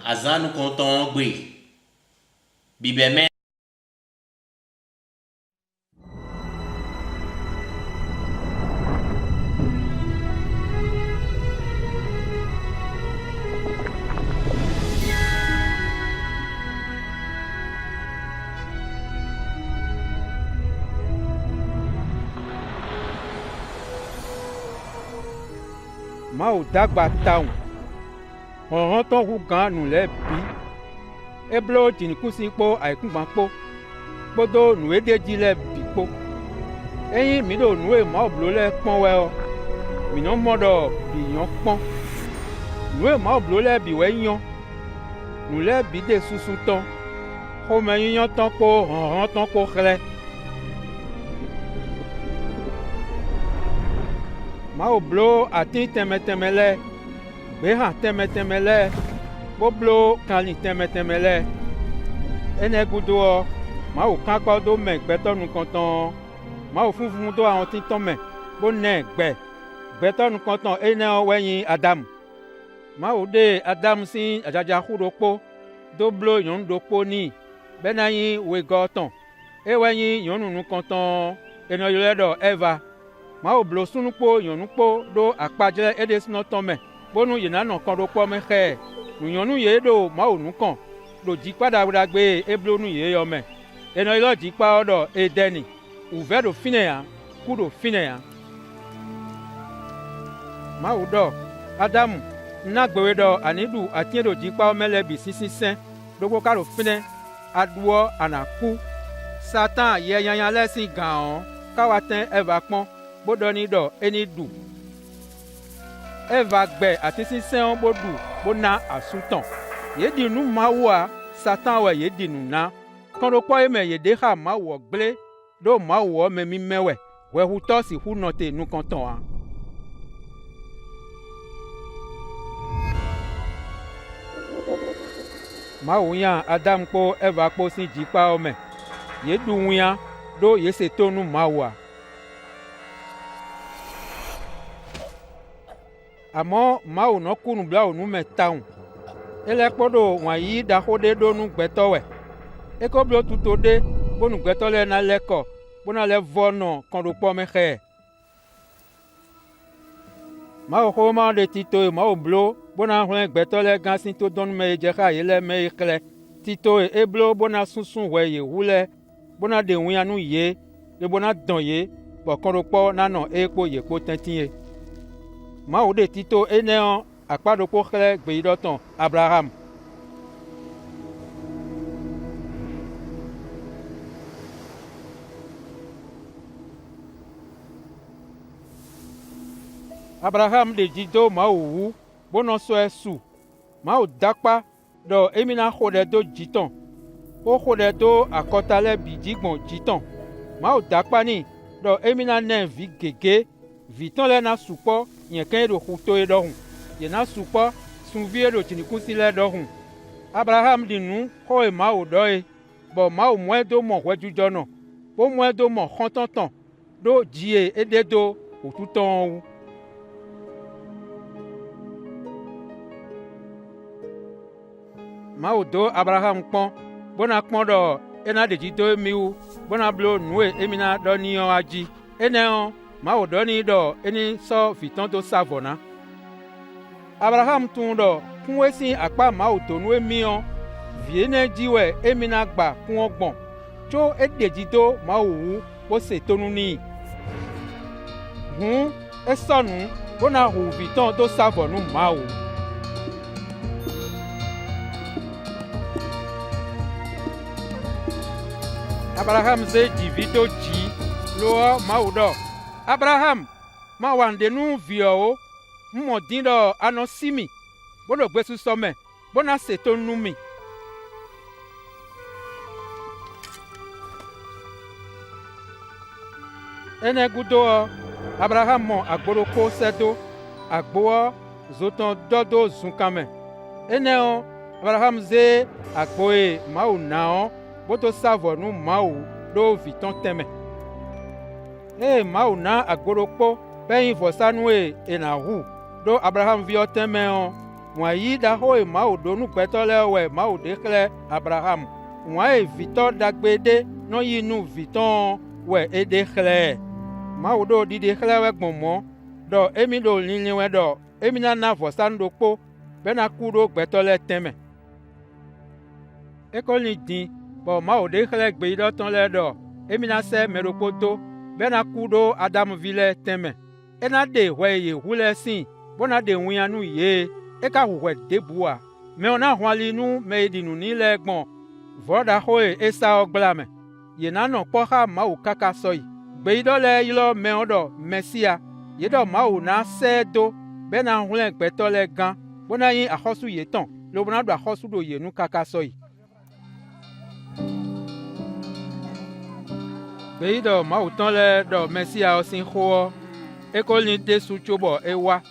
azanu konton gbe bibeme Mau dagba taun. Họ̀rán tán hu gan nù lẹ́ bí. Eblo tìǹkùsí kpó àìkúgbọ̀n kpó. Kpódó nùwédéjì lẹ́ bì kpó. Eyín mi lò nùwé máa blo lẹ́ kpọ́n wẹ́ ọ. Mìíràn mọ́dọ̀ bìyàn kpọ́n. Nùwé máa blo lẹ́ bì wẹ́ yán. Nù lẹ́ bí dé susu tán. Xɔme yíyan tán kpó họ̀rán tán kpó xlẹ́. Mau blo ati tɛmɛtɛmɛ lɛ gbeha tɛmɛtɛmɛ lɛ boblo kali tɛmɛtɛmɛ lɛ ene gudoɔ mau kankɔ do mɛ gbɛtɔnu kɔntɔn mau funfun do àwọn titɔ mɛ bo nɛ gbɛ gbɛtɔnu kɔntɔn ene wɛnyi Adamu mau de Adamu si adzadza ku do kpo do blo nyɔnu do kpo ni bena nyi wegɔtɔn ewɛnyi nyɔnu nu kɔntɔn ene yɔlɛ dɔ Eva. Mau blo sunukpo nyɔnukpo ɖo akpadzre eɖe sinɔtɔme bonu yina nɔ kɔ ɖo kpɔ me xe nunyɔnu ye ɖo mau nukɔ ɖo dzikpa ɖaɖagbe eblo nu ye yɔme enɔ yɔ dzikpa ɖɔ edeni uvɛ ɖo fine ya ku ɖo fine ya mau ɖɔ Adamu nagbewe ɖɔ ani ɖu atie ɖo dzikpa mele bi sisisɛ ɖogbo ka ɖo fine aɖuɔ anaku Satan yɛ nyanya lɛ si gãɔ kawa tɛ Eva kpɔn bodɔni dɔ eni du Eva gbɛ ati sisɛwo bo du bo na asutɔ yedi nu mawua Satan wɛ yedi nu na kɔnɖokpɔ yi me yede xa mawuɔ gble ɖo mawuɔ me mi mɛwɛ wɛhutɔ si ƒu nɔte nukɔntɔa. Mawu nya Adamu kpo Eva kpo si dzikpawo me yedu ŋuia ɖo yeseto nu mawua. Àmọ́ Mawu nɔ ku nubla nu me taun ele kpɔ ɖo wòayi daxo ɖe ɖo nu gbɛtɔ wɛ eko blo tuto ɖe bo nu gbɛtɔ lɛ na lɛ kɔ bona lɛ vɔ nɔ kɔɖokpɔ me xɛ Mawu xɔ ma ɖe tito ye Mawu blo bona hlẽ gbɛtɔ lɛ gã si to dɔnu me dze xa ye lɛ me ye xlẽ tito ye eblo bona susu wɛ ye hu lɛ bona ɖe ŋuia nu ye ye bona dɔn ye bɔ kɔɖokpɔ nanɔ eye kpo ye kpo tɛtĩ ye. Mawu de tito eneo akpa ɖokpo xlẽ gbeyiɖɔtɔ Abraham. Abraham de dzido Mawu wu bonɔ sɔe su Mawu dakpa ɖɔ emina xɔ ɖe do dzitɔ wo xɔ ɖe do akɔta lɛ bi dzigbɔn dzitɔ Mawu dakpa ni ɖɔ emina nɛ vi gege vitɔ lɛ na sukpɔ nyɛkɛ ɖo xuto ye ɖɔhun yena sukpɔ sunvi ye ɖo tsinikusi lɛ ɖɔhun Abraham di nu xɔ ye Mawu ɖɔ ye bɔn Mawu mɔe do mɔ hɔedzudɔ nɔ wo mɔe do mɔ xɔtɔtɔ ɖo dzi ye eɖe do wòtutɔwo wu. Mawu do Abraham kpɔn bona kpɔn ɖɔ ena ɖedzi do miwu bona blo nue emina ɖɔ niyɔ adzi eneo Mawu ɖɔ ni ɖɔ eni sɔ vitɔ do sa vɔ na Abraham tun ɖɔ kũwe si akpa Mawu to nue miɔ vie ne dziwɛ emina gba kũɔ gbɔn tso eɖedzi do Mawu wu wo se tonu ni hu esɔ nu bona hu vitɔ do sa vɔ nu Mawu. Abraham ze dzivi do dzi loɔ Mawu ɖɔ Abraham ma wandenu viɔwo mmɔdin ɖɔ anɔ si mi boɖo gbesusɔ me bona seto nu mi ene gudoɔ Abraham mɔ agboɖoko sɛdo agboɔ zotɔ dɔdo zukame eneo Abraham ze agboe Mawu naɔ boto sa vɔ nu Mawu ɖo vitɔ tɛmɛ eye Mawu na agboɖokpo be yin vɔsanue ena hu ɖo Abraham viɔ tɛmɛɔ Wọ́n yí dahoe Mawu donu gbẹtọ́ lẹ́ wẹ̀ Mawu de xlẽ Abraham. Wọ́n ye vitɔ dagbe de nɔ yi nu vitɔ wẹ̀ ede xlẽ. Mawu do didi xlẽ wẹ̀ gbɔmɔ dɔ emi do lili wẹ̀ dɔ emi nana vɔsanu do kpo bena ku do gbɛtɔ lɛ tɛmɛ. Ekɔli din bɔn Mawu de xlẽ gbe yi dɔ tɔn lɛ dɔ emi na sɛ mɛ do kpo do bena ku do Adamuvi lɛ tɛmɛ. Ena de wɛ ye hu lɛ si bona de wunya nu ye eka hu wɛ debua. Mɛ ona hwali nu mɛ yi di nu ni lɛ gbɔn vɔ da hoe Esau gbla mɛ. Ye nanɔ kpɔ xa Mawu kaka sɔyi. Gbe yi dɔ lɛ ylɔ mɛ dɔ Mesia. Ye dɔ Mawu na sɛ do bena hlẽ gbɛtɔ lɛ gã bona yi axɔsu ye tɔn lobona do axɔsu do ye nu kaka sɔyi. Gbe yi dɔ Mawu tɔn lɛ dɔ Mesia si xoɔ ekɔli desu tso bɔ ewa.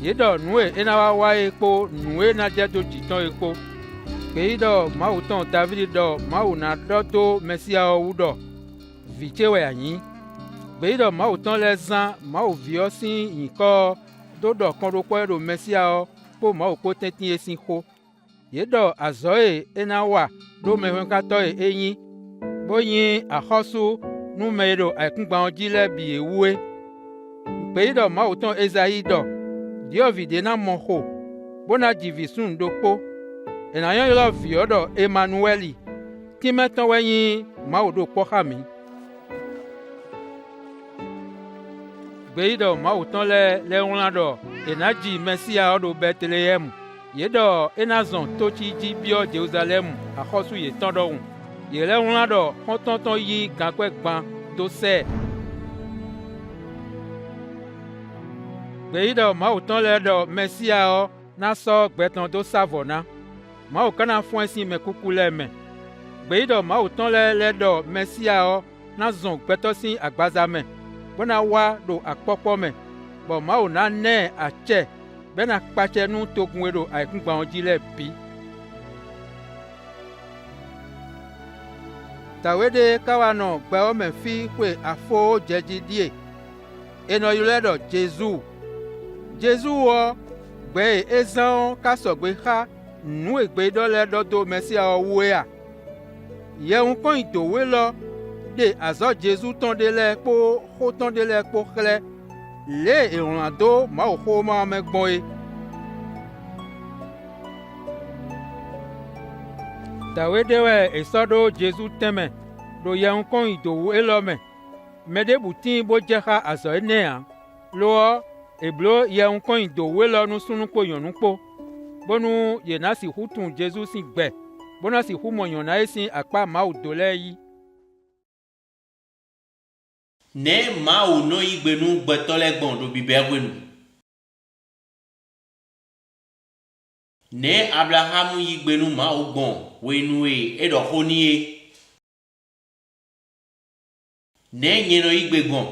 Ye dɔ nue ena wa ye kpo nue na dze do dzitɔ ye kpo. Gbe yi dɔ Mawu tɔn David dɔ Mawu na dɔ to Mesia wu dɔ vitse wɛ anyi. Gbe yi dɔ Mawu tɔn lɛ zã Mawu viɔ si nyikɔ do dɔ kɔɖokpɔ do Mesia kpo Mawu kpo tɛti ye si xo. Ye dɔ azɔ ye ena wa do mehɔnkatɔ ye enyi. Bo nyi axɔsu nume ye do aikungbawo dzi lɛ bi ye wue. Gbe yi dɔ Mawu tɔn Ezayi dɔ diɔvi de na mɔ xo bona dzivi sun do kpo. Enayɔ ylɔ viɔ dɔ Emanueli. Timetɔ wɛ nyi Mawu do kpɔ xa mi. Gbe yi dɔ Mawu tɔn lɛ ŋlã dɔ ena dzi Mesia do Betlehem. Ye dɔ ena zɔn totsi dzi biɔ Jerusalem axɔsu ye tɔn dɔ ŋu. Ye lɛ ŋlã dɔ xɔtɔtɔ yi gãkpɛ gbã do sɛ. Gbe yi dɔ Mawu tɔn lɛ dɔ Mesia na sɔ gbɛtɔn do savɔ na. Mawu kana fɔn si mɛ kuku lɛ mɛ. Gbe yi dɔ Mawu tɔn lɛ dɔ Mesia na zɔn gbɛtɔ si agbaza mɛ bona wa do akpɔkpɔ mɛ. Bɔn Mawu na nɛ atsɛ bena kpatsɛ nu togun do aikungbawo dzi lɛ bi. Tawede kawa nɔ gbɛwɔ mɛ fi ƒe afɔ dzedzi die. Enɔ yi lɛ dɔ Jesu. Jesu wɔ gbe ye ezãwo kasɔgbe xa nu egbe dɔ lɛ dɔ do Mesia wua. Ye ŋkɔ yi do we lɔ de azɔ Jesu tɔn de lɛ kpo xɔ tɔn de lɛ kpo xlẽ le ehlã do Mawu xɔ ma me gbɔn ye. Tawede wɛ esɔ do Jesu tɛmɛ do ye ŋkɔ yi do we lɔ mɛ. Mɛ de buti bo dze xa azɔ enea lɔ eblo ye ŋkɔ yi do we lɔ nusunu kpo nyɔnu kpo. Bonu ye na si ƒu tun Jesu si gbɛ bona si ƒu mɔnyɔ na ye si akpa Mawu do lɛ yi. Ne Mawu no yi gbenu gbɛtɔ lɛ gbɔn do bibɛ gbenu. Ne Abraham yi gbenu Mawu gbɔn wenu ye edɔ xo ni ye. Ne nye no yi gbe gbɔn